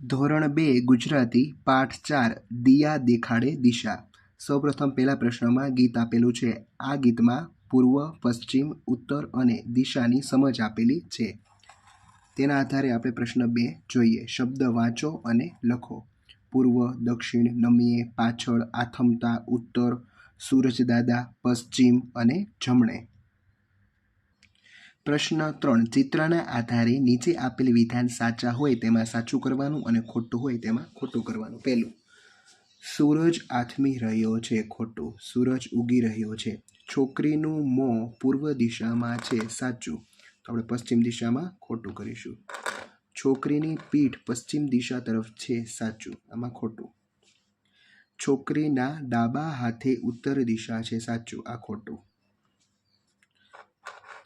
ધોરણ 2 ગુજરાતી પાઠ 4 દિયા દેખાડે દિશા। સૌપ્રથમ પહેલા પ્રશ્નમાં ગીત આપેલું છે। આ ગીતમાં પૂર્વ, પશ્ચિમ, ઉત્તર અને દિશાની સમજ આપેલી છે। તેના આધારે આપણે પ્રશ્ન 2 જોઈએ। શબ્દ વાંચો અને લખો। પૂર્વ, દક્ષિણ, નમીએ, પાછળ, આથમતા, ઉત્તર, સૂરજદાદા, પશ્ચિમ અને જમણે। પ્રશ્ન 3 ચિત્રના આધારે નીચે આપેલ વિધાન સાચા હોય તેમાં સાચું કરવાનું અને ખોટું હોય તેમાં ખોટું કરવાનું। પહેલું, સૂરજ આથમી રહ્યો છે, ખોટું। સૂરજ ઉગી રહ્યો છે। છોકરીનું મોં પૂર્વ દિશામાં છે, સાચું। તો આપણે પશ્ચિમ દિશામાં ખોટું કરીશું। છોકરીની પીઠ પશ્ચિમ દિશા તરફ છે, સાચું। આમાં ખોટું। છોકરીના ડાબા હાથે ઉત્તર દિશા છે, સાચું। આ ખોટું।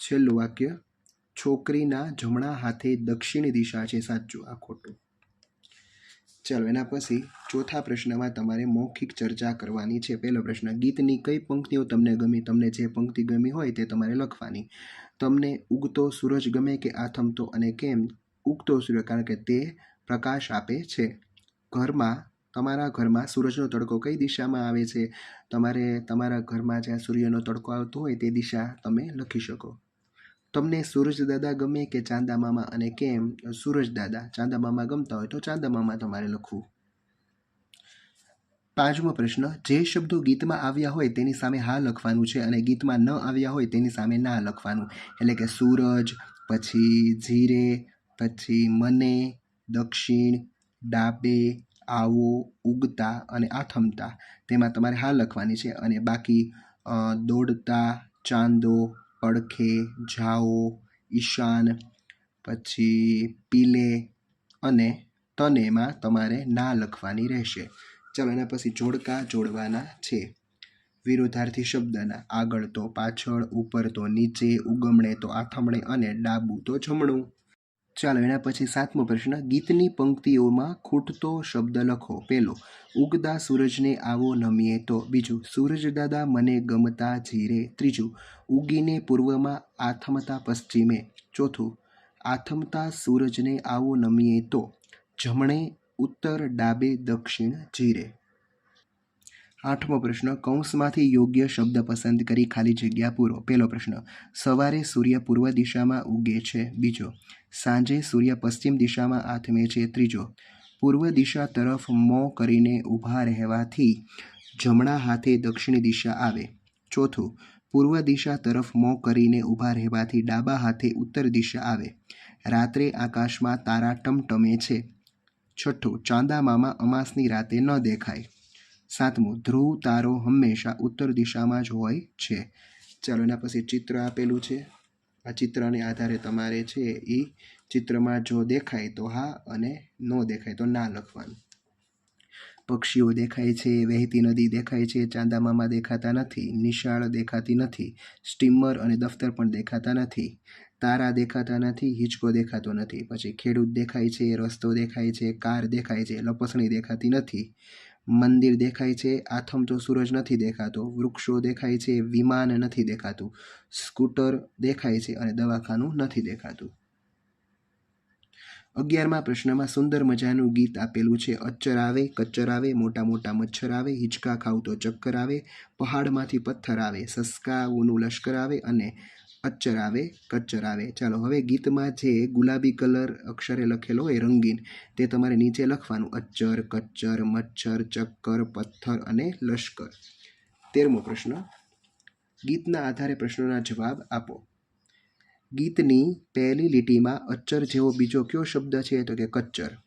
છેલ્લું વાક્ય, છોકરીના જમણા હાથે દક્ષિણ દિશા છે, સાચું। આ ખોટું। ચાલો એના પછી ચોથા પ્રશ્નમાં તમારે મૌખિક ચર્ચા કરવાની છે। પહેલો પ્રશ્ન, ગીતની કઈ પંક્તિઓ તમને ગમી? તમને જે પંક્તિ ગમી હોય તે તમારે લખવાની। તમને ઉગતો સૂરજ ગમે કે આથમતો અને કેમ? ઉગતો સૂરજ, કારણ કે તે પ્રકાશ આપે છે। ઘરમાં, તમારા ઘરમાં સૂરજનો તડકો કઈ દિશામાં આવે છે? તમારે તમારા ઘરમાં જ્યાં સૂર્યનો તડકો આવતો હોય તે દિશા તમે લખી શકો। તમને સૂરજદાદા ગમે કે ચાંદા મામા અને કેમ? સૂરજદાદા। ચાંદા મામા ગમતા હોય તો ચાંદા મામા તમારે લખવું। પાંચમો પ્રશ્ન, જે શબ્દો ગીતમાં આવ્યા હોય તેની સામે હા લખવાનું છે અને ગીતમાં ન આવ્યા હોય તેની સામે ના લખવાનું। એટલે કે સૂરજ, પછી ધીરે, પછી મને, દક્ષિણ, ડાબે, આવો, ઉગતા અને આથમતા, તેમાં તમારે હા લખવાની છે। અને બાકી દોડતા, ચાંદો, પડખે, જાઓ, ઈશાન, પછી પીલે અને તનેમાં તમારે ના લખવાની રહેશે। ચાલો એના પછી જોડકા જોડવાના છે। વિરોધાર્થી શબ્દના, આગળ તો પાછળ, ઉપર તો નીચે, ઉગમણે તો આથમણે અને ડાબું તો જમણું। ચાલો એના પછી સાતમો પ્રશ્ન, ગીતની પંક્તિઓમાં ખૂટતો શબ્દ લખો। પહેલો, ઉગતા સૂરજને આવો નમીએ તો। બીજું, સૂરજદાદા મને ગમતા જીરે। ત્રીજું, ઉગીને પૂર્વમાં આથમતા પશ્ચિમે। ચોથું, આથમતા સૂરજને આવો નમીએ તો। જમણે, ઉત્તર, ડાબે, દક્ષિણ, જીરે। આઠમો પ્રશ્ન, કૌંસમાંથી યોગ્ય શબ્દ પસંદ કરી ખાલી જગ્યા પૂરો। પહેલો પ્રશ્ન, સવારે સૂર્ય પૂર્વ દિશામાં ઉગે છે। બીજો, સાંજે સૂર્ય પશ્ચિમ દિશામાં આથમે છે। ત્રીજો, પૂર્વ દિશા તરફ મોં કરીને ઊભા રહેવાથી જમણા હાથે દક્ષિણ દિશા આવે। ચોથું, પૂર્વ દિશા તરફ મોં કરીને ઊભા રહેવાથી ડાબા હાથે ઉત્તર દિશા આવે। રાત્રે આકાશમાં તારા ટમટમે છે। છઠ્ઠું, ચાંદા મામા અમાસની રાતે ન દેખાય। સાતમું, ધ્રુવ તારો હંમેશા ઉત્તર દિશામાં જ હોય છે। ચાલો એના પછી ચિત્ર આપેલું છે। આ ચિત્રને આધારે તમારે છે એ ચિત્રમાં જો દેખાય તો હા અને ન દેખાય તો ના લખવાનું। પક્ષીઓ દેખાય છે, વહેતી નદી દેખાય છે, ચાંદા મામા દેખાતા નથી, નિશાળ દેખાતી નથી, સ્ટીમર અને દફતર પણ દેખાતા નથી, તારા દેખાતા નથી, હિંચકો દેખાતો નથી, પછી ખેડૂત દેખાય છે, રસ્તો દેખાય છે, કાર દેખાય છે, લપસણી દેખાતી નથી, મંદિર દેખાય છે, આથમતો સૂરજ નથી દેખાતો, વૃક્ષો દેખાય છે, વિમાન નથી દેખાતું, સ્કૂટર દેખાય છે અને દવાખાનું નથી દેખાતું। 11મા પ્રશ્નમાં સુંદર મજાનું ગીત આપેલું છે। અચ્ચર આવે, કચ્ચર આવે, મોટા મોટા મચ્છર આવે, હિંચકા ખાવ તો ચક્કર આવે, પહાડમાંથી પથ્થર આવે, સસકાઓનું લશ્કર આવે અને અચ્ચર આવે, કચ્ચર આવે। ચાલો હવે ગીતમાં જે ગુલાબી કલર અક્ષરે લખેલો હોય રંગીન, તે તમારે નીચે લખવાનું, અચ્ચર, કચ્ચર, મચ્છર, ચક્કર, પથ્થર અને લશ્કર। 13મો પ્રશ્ન, ગીતના આધારે પ્રશ્નોના જવાબ આપો। ગીતની પહેલી લીટીમાં અચ્ચર જેવો બીજો કયો શબ્દ છે? તો કે કચ્ચર।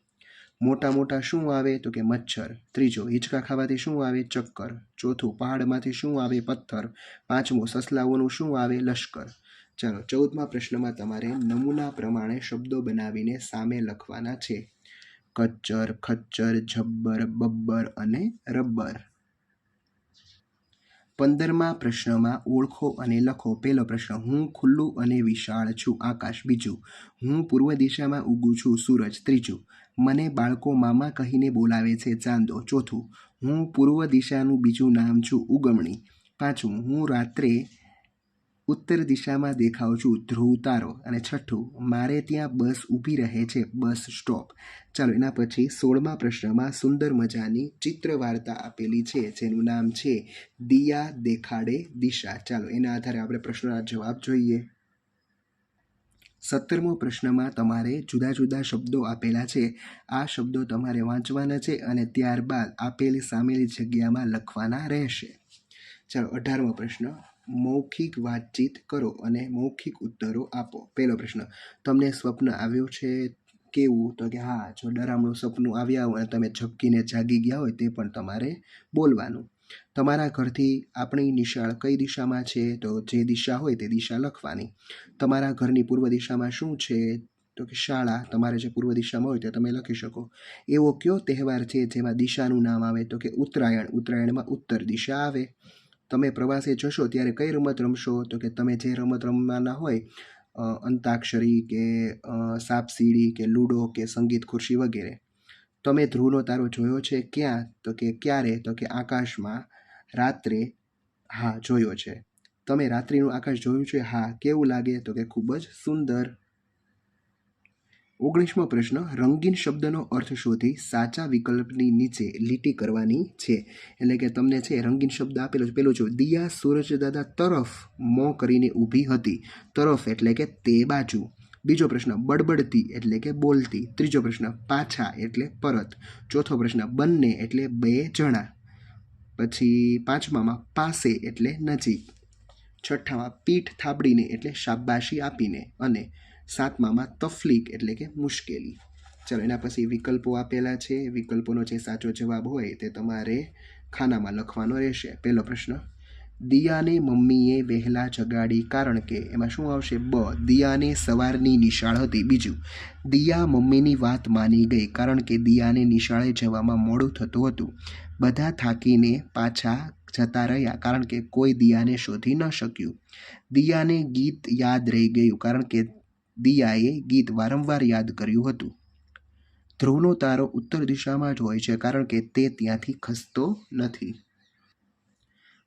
મોટા મોટા શું આવે? તો કે મચ્છર। ત્રીજો, હિંચકા ખાવાથી શું આવે? ચક્કર। ચોથું, પહાડમાંથી શું આવે? પથ્થર। પાંચમું, સસલાઓનું શું આવે? લશ્કર। ચાલો 14મા પ્રશ્નમાં તમારે નમૂના પ્રમાણે શબ્દો બનાવીને સામે લખવાના છે। કચ્ચર, ખચ્ચર, જબ્બર, બબ્બર અને રબ્બર। 15મા પ્રશ્નમાં ઓળખો અને લખો। પહેલો પ્રશ્ન, હું ખુલ્લું અને વિશાળ છું, આકાશ। બીજું, હું પૂર્વ દિશામાં ઉગું છું, સૂરજ। ત્રીજું, મને બાળકો મામા કહીને બોલાવે છે, ચાંદો। ચોથું, હું પૂર્વ દિશાનું બીજું નામ છું, ઉગમણી। પાંચમું, હું રાત્રે ઉત્તર દિશામાં દેખાઉં છું ધ્રુવ તારો. અને છઠ્ઠું, મારે ત્યાં બસ ઊભી રહે છે, બસ સ્ટોપ. ચાલો એના પછી 16મા પ્રશ્નમાં સુંદર મજાની ચિત્ર વાર્તા આપેલી છે જેનું નામ છે દિયા દેખાડે દિશા. ચાલો એના આધારે આપણે પ્રશ્નના જવાબ જોઈએ. 17મો પ્રશ્નમાં તમારે જુદા જુદા શબ્દો આપેલા છે. આ શબ્દો તમારે વાંચવાના છે અને ત્યારબાદ આપેલી સામેલી જગ્યામાં લખવાના રહેશે. ચાલો 18મો પ્રશ્ન, મૌખિક વાતચીત કરો અને મૌખિક ઉત્તરો આપો. પહેલો પ્રશ્ન, તમને સ્વપ્ન આવ્યું છે? કેવું? તો કે હા, જો ડરામણું સપનું આવ્યા હોય અને તમે ઝબકીને જાગી ગયા હોય તે પણ તમારે બોલવાનું. તમારા ઘરથી આપણી નિશાળ કઈ દિશામાં છે? તો જે દિશા હોય તે દિશા લખવાની. તમારા ઘરની પૂર્વ દિશામાં શું છે? તો કે શાળા. તમારે જે પૂર્વ દિશામાં હોય તે તમે લખી શકો. એવો કયો તહેવાર છે જેમાં દિશાનું નામ આવે? તો કે ઉત્તરાયણ. ઉત્તરાયણમાં ઉત્તર દિશા આવે. તમે પ્રવાસે જશો ત્યારે કઈ રમત રમશો? તો કે તમે જે રમત રમવાના હોય, અંતાક્ષરી કે સાપસીડી કે લૂડો કે સંગીત ખુરશી વગેરે. તમે ધ્રુવનો તારો જોયો છે? ક્યાં? તો કે ક્યારે? તો કે આકાશમાં રાત્રે. હા, જોયો છે. તમે રાત્રિનું આકાશ જોયું છે? હા. કેવું લાગે? તો કે ખૂબ જ સુંદર. 19મો પ્રશ્ન, રંગીન શબ્દનો અર્થ શોધી સાચા વિકલ્પની નીચે લીટી કરવાની છે. એટલે કે તમને છે રંગીન શબ્દ આપેલો છે. પેલો જો, દિયા સૂરજદાદા તરફ મોં કરીને ઊભી હતી. તરફ એટલે કે તે બાજુ. બીજો પ્રશ્ન, બડબડતી એટલે કે બોલતી. ત્રીજો પ્રશ્ન, પાછા એટલે પરત. ચોથો પ્રશ્ન, બંને એટલે બે જણા. પછી પાંચમામાં પાસે એટલે નજીક. છઠ્ઠામાં પીઠ થાબડીને એટલે શાબાશી આપીને. અને સાતમામાં તફલીક એટલે કે મુશ્કેલી. ચાલો એના પછી વિકલ્પો આપેલા છે. વિકલ્પોનો જે સાચો જવાબ હોય તે તમારે ખાનામાં લખવાનો રહેશે. પહેલો પ્રશ્ન, દિયાને મમ્મીએ વહેલા જગાડી કારણ કે. એમાં શું આવશે? બ, દિયાને સવારની નિશાળ હતી. બીજું, દિયા મમ્મીની વાત માની ગઈ કારણ કે દિયાને નિશાળે જવામાં મોડું થતું હતું. બધા થાકીને પાછા જતા રહ્યા કારણ કે કોઈ દિયાને શોધી ન શક્યું. દિયાને ગીત યાદ રહી ગયું કારણ કે દિયાએ ગીત વારંવાર યાદ કર્યું હતું. ધ્રુવનો તારો ઉત્તર દિશામાં જ હોય છે કારણ કે તે ત્યાંથી ખસતો નથી.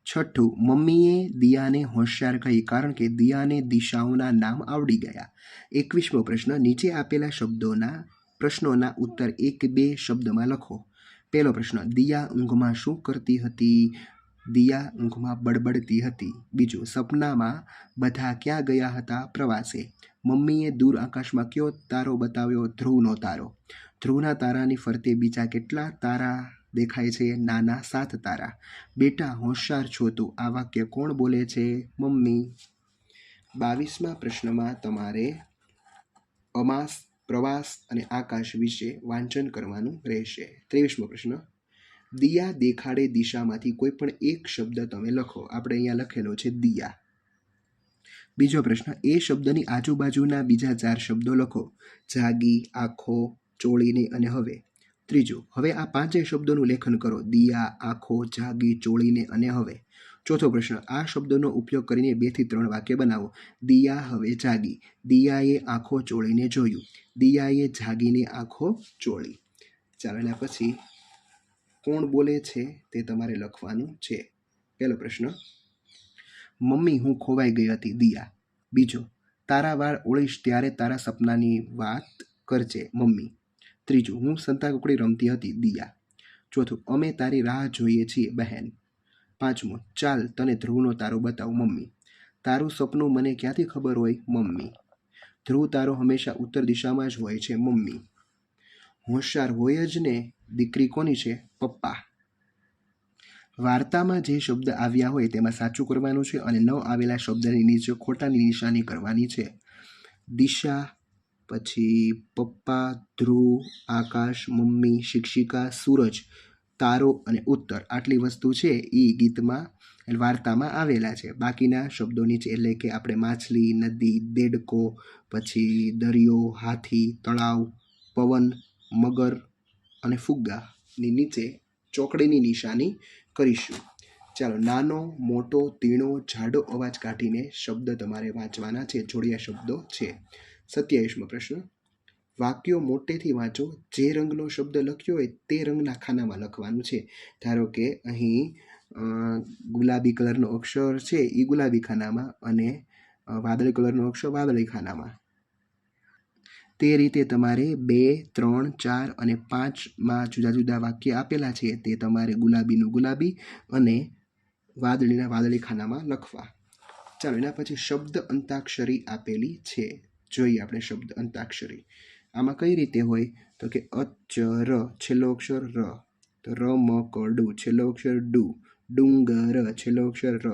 છઠ્ઠું, મમ્મીએ દિયાને હોશિયાર કહી કારણ કે દિયાને દિશાઓના નામ આવડી ગયા. 21મો પ્રશ્ન, નીચે આપેલા પ્રશ્નોના ઉત્તર 1-2 શબ્દમાં લખો. પહેલો પ્રશ્ન, દિયા ઊંઘમાં શું કરતી હતી? દિયા ઊંઘમાં બડબડતી હતી. બીજું, સપનામાં બધા ક્યાં ગયા હતા? પ્રવાસે. મમ્મીએ દૂર આકાશમાં કયો તારો બતાવ્યો? ધ્રુવનો તારો. ધ્રુવના તારાની ફરતે બીજા કેટલા તારા દેખાય છે? નાના 7 તારા. બેટા હોશિયાર છો તું. આ વાક્ય કોણ બોલે છે? મમ્મી. 22મા પ્રશ્નમાં તમારે અમાસ, પ્રવાસ અને આકાશ વિશે વાંચન કરવાનું રહેશે. 23મો પ્રશ્ન, દિયા દેખાડે દિશામાંથી કોઈ પણ એક શબ્દ તમે લખો. આપણે અહીંયા લખેલો છે દિયા. બીજો પ્રશ્ન, એ શબ્દની આજુબાજુના બીજા 4 શબ્દો લખો. જાગી, આંખો, ચોળીને અને હવે. ત્રીજું, હવે આ 5 શબ્દોનું લેખન કરો. દિયા, આંખો, જાગી, ચોળીને અને હવે. ચોથો પ્રશ્ન, આ શબ્દોનો ઉપયોગ કરીને 2 થી 3 વાક્ય બનાવો. દિયા હવે જાગી. દિયાએ આંખો ચોળીને જોયું. દિયાએ જાગીને આંખો ચોળી. ચાલો એના પછી કોણ બોલે છે તે તમારે લખવાનું છે. પહેલો પ્રશ્ન, મમ્મી હું ખોવાઈ ગઈ હતી. દિયા. બીજો, તારા વાળ ઓળીશ ત્યારે તારા સપનાની વાત કરજે. મમ્મી. ત્રીજું, હું સંતાકુકડી રમતી હતી. દિયા. ચોથું, અમે તારી રાહ જોઈએ છીએ. બહેન. પાંચમું, ચાલ તને ધ્રુવનો તારો બતાવું. મમ્મી. તારું સપનું મને ક્યાંથી ખબર હોય? મમ્મી. ધ્રુવ તારો હંમેશા ઉત્તર દિશામાં જ હોય છે. મમ્મી. હોશિયાર હોય જ ને. દીકરી કોની છે? પપ્પા. વાર્તામાં જે શબ્દ આવ્યા હોય તેમાં સાચું કરવાનું છે અને ન આવેલા શબ્દની નીચે ખોટાની નિશાની કરવાની છે. દિશા, પછી પપ્પા, ધ્રુવ, આકાશ, મમ્મી, શિક્ષિકા, સૂરજ, તારો અને ઉત્તર. આટલી વસ્તુ છે એ ગીતમાં વાર્તામાં આવેલા છે. બાકીના શબ્દો નીચે એટલે કે આપણે માછલી, નદી, દેડકો, પછી દરિયો, હાથી, તળાવ, પવન, મગર અને ફુગ્ગાની નીચે ચોકડીની નિશાની કરીશું. ચાલો, નાનો, મોટો, તીણો, જાડો અવાજ કાઢીને શબ્દ તમારે વાંચવાના છે. જોડિયા શબ્દો છે. 27મો પ્રશ્ન, વાક્યો મોટેથી વાંચો. જે રંગનો શબ્દ લખ્યો હોય તે રંગના ખાનામાં લખવાનું છે. ધારો કે અહીં ગુલાબી કલરનો અક્ષર છે એ ગુલાબી ખાનામાં અને વાદળી કલરનો અક્ષર વાદળી ખાનામાં. તે રીતે તમારે 2, 3, 4 અને 5માં જુદા જુદા વાક્ય આપેલા છે તે તમારે ગુલાબીનું ગુલાબી અને વાદળીના વાદળી ખાનામાં લખવા. ચાલો, એના પછી શબ્દ અંતાક્ષરી આપેલી છે. જોઈએ આપણે શબ્દ અંતાક્ષરી. આમાં કઈ રીતે હોય તો કે અચર છેલ્લો અક્ષર ર, તો રમકડું છેલ્લો અક્ષર ડુ, ડુંગર છેલ્લો અક્ષર ર,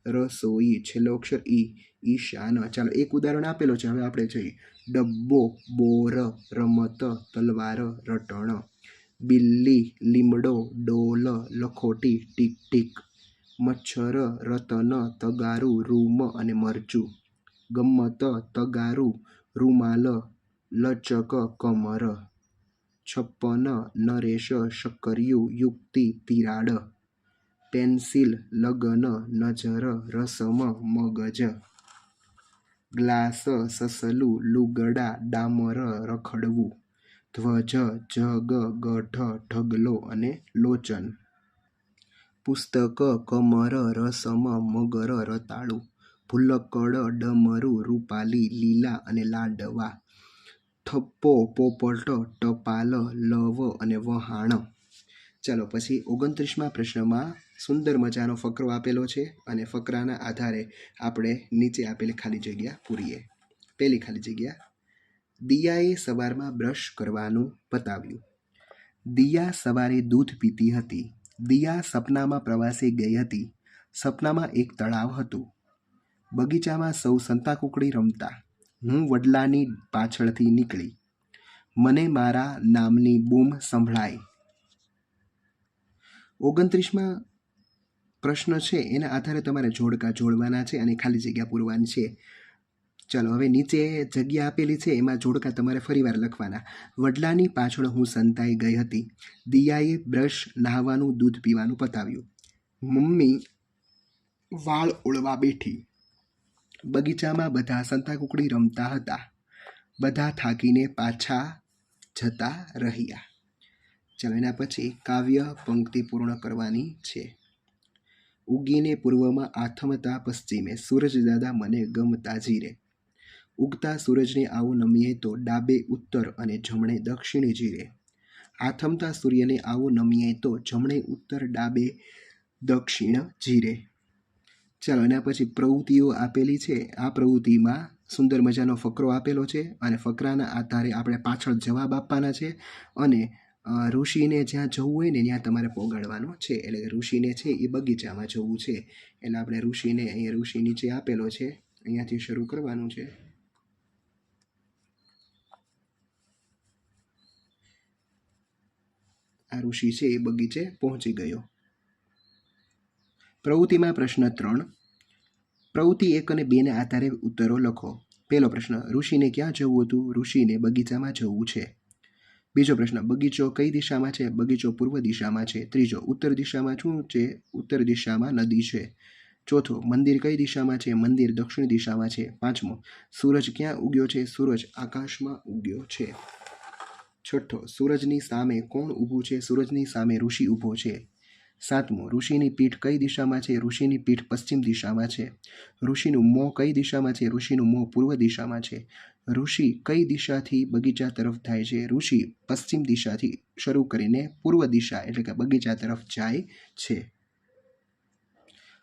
રસોઈ છેલ્લો અક્ષર ઈ, ઈશાન. ચાલો, એક ઉદાહરણ આપેલો છે, હવે આપણે જોઈએ. ડબ્બો, બોર, રમત, તલવાર, રટણ. બિલ્લી, લીમડો, ડોલ, લખોટી, ટીક ટીક. મચ્છર, રતન, તગારું, રૂમ અને મરચું. ગમ્મત, તગારું, રૂમાલ, લચક, કમર. 56, નરેશ, શક્કરિયું, યુક્તિ, તિરાડ. પેન્સિલ, લગન, નજર, રસમ, મગજ. ગ્લાસ, સસલું, લુગડા, ડામર, રખડવું. ધ્વજ, જગ, ગઢ, ઢગલો અને લોચન. પુસ્તક, કમર, રસમ, મગર, રતાળું. ભૂલક્કડ, ડમરું, રૂપાલી, લીલા અને લાડવા. થપ્પો, પોપટ, ટપાલ, લવ અને વહાણ. ચાલો, પછી 29મા પ્રશ્નમાં સુંદર મજાનો ફકરો આપેલો છે અને ફકરાના આધારે આપણે નીચે આપેલી ખાલી જગ્યા પૂરીએ. પહેલી ખાલી જગ્યા. દિયાએ સવારમાં બ્રશ કરવાનું બતાવ્યું. દિયા સવારે દૂધ પીતી હતી. દિયા સપનામાં પ્રવાસે ગઈ હતી. સપનામાં એક તળાવ હતું. બગીચામાં સૌ સંતાકુકડી રમતા. હું વડલાની પાછળથી નીકળી. મને મારા નામની બૂમ સંભળાઈ. 29મા પ્રશ્ન છે એના આધારે તમારે જોડકા જોડવાના છે અને ખાલી જગ્યા પૂરવાની છે. ચાલો, હવે નીચે જગ્યા આપેલી છે એમાં જોડકા તમારે ફરીવાર લખવાના. વડલાની પાછળ હું સંતાઈ ગઈ હતી. દિયાએ બ્રશ, નહાવાનું, દૂધ પીવાનું બતાવ્યું. મમ્મી વાળ ઓળવા બેઠી. બગીચામાં બધા સંતાકુકડી રમતા હતા. બધા થાકીને પાછા જતા રહ્યા. ચાલો, એના પછી કાવ્ય પંક્તિ પૂર્ણ કરવાની છે. ઉગીને પૂર્વમાં આથમતા પશ્ચિમે, સૂરજદાદા મને ગમતા જીરે. ઉગતા સૂરજને આવો નમીએ તો ડાબે ઉત્તર અને જમણે દક્ષિણે જીરે. આથમતા સૂર્યને આવો નમીએ તો જમણે ઉત્તર, ડાબે દક્ષિણ જીરે. ચાલો, એના પછી પ્રવૃત્તિઓ આપેલી છે. આ પ્રવૃત્તિમાં સુંદર મજાનો ફકરો આપેલો છે અને ફકરાના આધારે આપણે પાછળ જવાબ આપવાના છે અને ઋષિને જ્યાં જવું હોય ને ત્યાં તમારે પોગાડવાનો છે. એટલે કે ઋષિને છે એ બગીચામાં જવું છે એટલે આપણે ઋષિને અહીંયા ઋષિ નીચે આપેલો છે, અહીંયાથી શરૂ કરવાનું છે. આ ઋષિ છે એ બગીચે પહોંચી ગયો. પ્રવૃત્તિમાં પ્રશ્ન 3. પ્રવૃત્તિ 1 અને 2 ના આધારે ઉત્તરો લખો. પહેલો પ્રશ્ન, ઋષિને ક્યાં જવું હતું? ઋષિને બગીચામાં જવું છે. બીજો પ્રશ્ન, બગીચો કઈ દિશામાં છે? બગીચો પૂર્વ દિશામાં છે. ત્રીજો, ઉત્તર દિશામાં શું છે? ઉત્તર દિશામાં નદી છે. ચોથો, મંદિર કઈ દિશામાં છે? મંદિર દક્ષિણ દિશામાં છે. પાંચમો, સૂરજ ક્યાં ઉગ્યો છે? સૂરજ આકાશમાં ઉગ્યો છે. છઠ્ઠો, સૂરજની સામે કોણ ઊભું છે? સૂરજની સામે ઋષિ ઊભો છે. સાતમો, ઋષિની પીઠ કઈ દિશામાં છે? ઋષિની પીઠ પશ્ચિમ દિશામાં છે. ઋષિનું મોં કઈ દિશામાં છે? ઋષિનું મોં પૂર્વ દિશામાં છે. ઋષિ કઈ દિશાથી બગીચા તરફ થાય છે? ઋષિ પશ્ચિમ દિશાથી શરૂ કરીને પૂર્વ દિશા એટલે કે બગીચા તરફ જાય છે.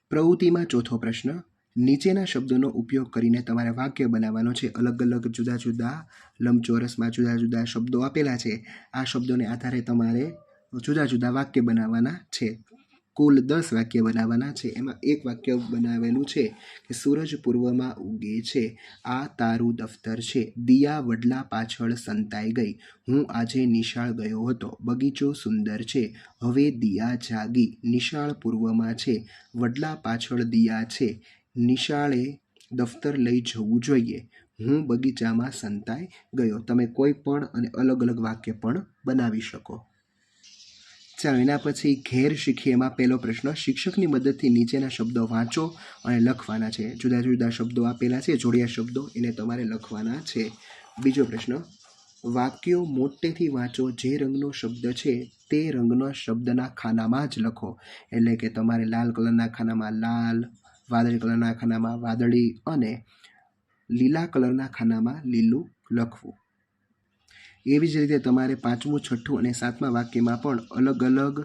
પ્રવૃત્તિમાં ચોથો પ્રશ્ન, નીચેના શબ્દોનો ઉપયોગ કરીને તમારે વાક્ય બનાવવાનો છે. અલગ અલગ જુદા જુદા લંબચોરસમાં જુદા જુદા શબ્દો આપેલા છે. આ શબ્દોને આધારે તમારે જુદા જુદા વાક્ય બનાવવાના છે. કુલ 10 વાક્ય બનાવવાના છે. એમાં એક વાક્ય બનાવેલું છે કે સૂરજ પૂર્વમાં ઉગે છે. આ તારું દફતર છે. દિયા વડલા પાછળ સંતાઈ ગઈ. હું આજે નિશાળ ગયો હતો. બગીચો સુંદર છે. હવે દિયા જાગી. નિશાળ પૂર્વમાં છે. વડલા પાછળ દિયા છે. નિશાળે દફતર લઈ જવું જોઈએ. હું બગીચામાં સંતાઈ ગયો. તમે કોઈ પણ અને અલગ અલગ વાક્ય પણ બનાવી શકો. ચાલો, એના પછી ઘેર શીખીએ એમાં પહેલો પ્રશ્ન, શિક્ષકની મદદથી નીચેના શબ્દો વાંચો અને લખવાના છે. જુદા જુદા શબ્દો આપેલા છે, જોડિયા શબ્દો, એને તમારે લખવાના છે. બીજો પ્રશ્ન, વાક્યો મોટેથી વાંચો. જે રંગનો શબ્દ છે તે રંગના શબ્દના ખાનામાં જ લખો. એટલે કે તમારે લાલ કલરના ખાનામાં લાલ, વાદળી કલરના ખાનામાં વાદળી અને લીલા કલરના ખાનામાં લીલું લખવું. એવી જ રીતે તમારે 5મું, 6ઠું અને 7મા વાક્યમાં પણ અલગ અલગ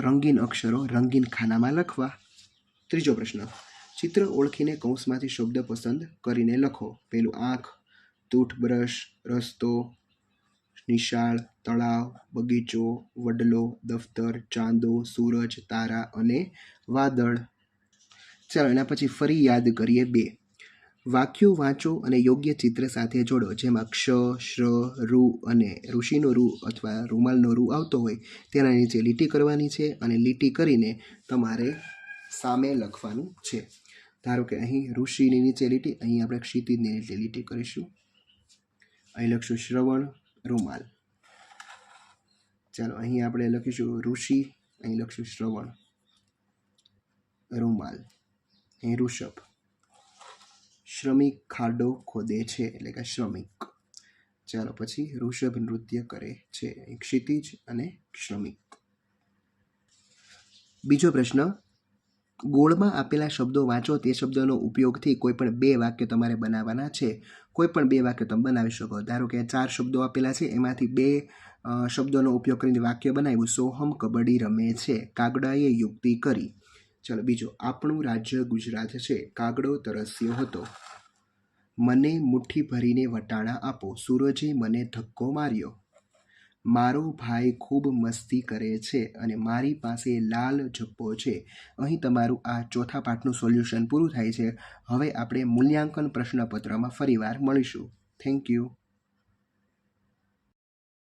રંગીન અક્ષરો રંગીન ખાનામાં લખવા. ત્રીજો પ્રશ્ન, ચિત્ર ઓળખીને કૌંસમાંથી શબ્દ પસંદ કરીને લખો. પેલું આંખ, ટૂથબ્રશ, રસ્તો, નિશાળ, તળાવ, બગીચો, વડલો, દફતર, ચાંદો, સૂરજ, તારા અને વાદળ. ચાલો એના પછી ફરી યાદ કરીએ. 2 વાક્યો વાંચો અને યોગ્ય ચિત્ર સાથે જોડો. જેમાં ક્ષ, શ્ર, રૂ અને ઋષિનો રૂ અથવા રૂમાલનો રૂ આવતો હોય તેના નીચે લીટી કરવાની છે અને લીટી કરીને તમારે સામે લખવાનું છે. ધારો કે અહીં ઋષિની નીચે લીટી, અહીં આપણે ક્ષિતિજની નીચે લીટી કરીશું. અહીં લખશું શ્રવણ, રૂમાલ. ચાલો અહીં આપણે લખીશું ઋષિ, અહીં લખશું શ્રવણ, રૂમાલ. અહીં ઋષભ. શ્રમિક ખાડો ખોદે છે એટલે કે શ્રમિક. ચાલો પછી ઋષભ નૃત્ય કરે છે, ક્ષિતિજ અને શ્રમિક. બીજો પ્રશ્ન, ગોળમાં આપેલા શબ્દો વાંચો. તે શબ્દોનો ઉપયોગથી કોઈ પણ 2 વાક્ય તમારે બનાવવાના છે. કોઈ પણ 2 વાક્ય તમે બનાવી શકો. ધારો કે 4 શબ્દો આપેલા છે, એમાંથી 2 શબ્દોનો ઉપયોગ કરીને વાક્ય બનાવ્યું. સોહમ કબડ્ડી રમે છે, કાગડાએ યુક્તિ કરી. ચાલો બીજો, આપણું રાજ્ય ગુજરાત છે, કાગડો તરસ્યો હતો. મને મુઠ્ઠી ભરીને વટાણા આપો, સૂરજે મને ધક્કો માર્યો. મારો ભાઈ ખૂબ મસ્તી કરે છે અને મારી પાસે લાલ જપ્પો છે. અહીં તમારું આ ચોથા પાઠનું સોલ્યુશન પૂરું થાય છે. હવે આપણે મૂલ્યાંકન પ્રશ્નપત્રમાં ફરીવાર મળીશું. Thank you.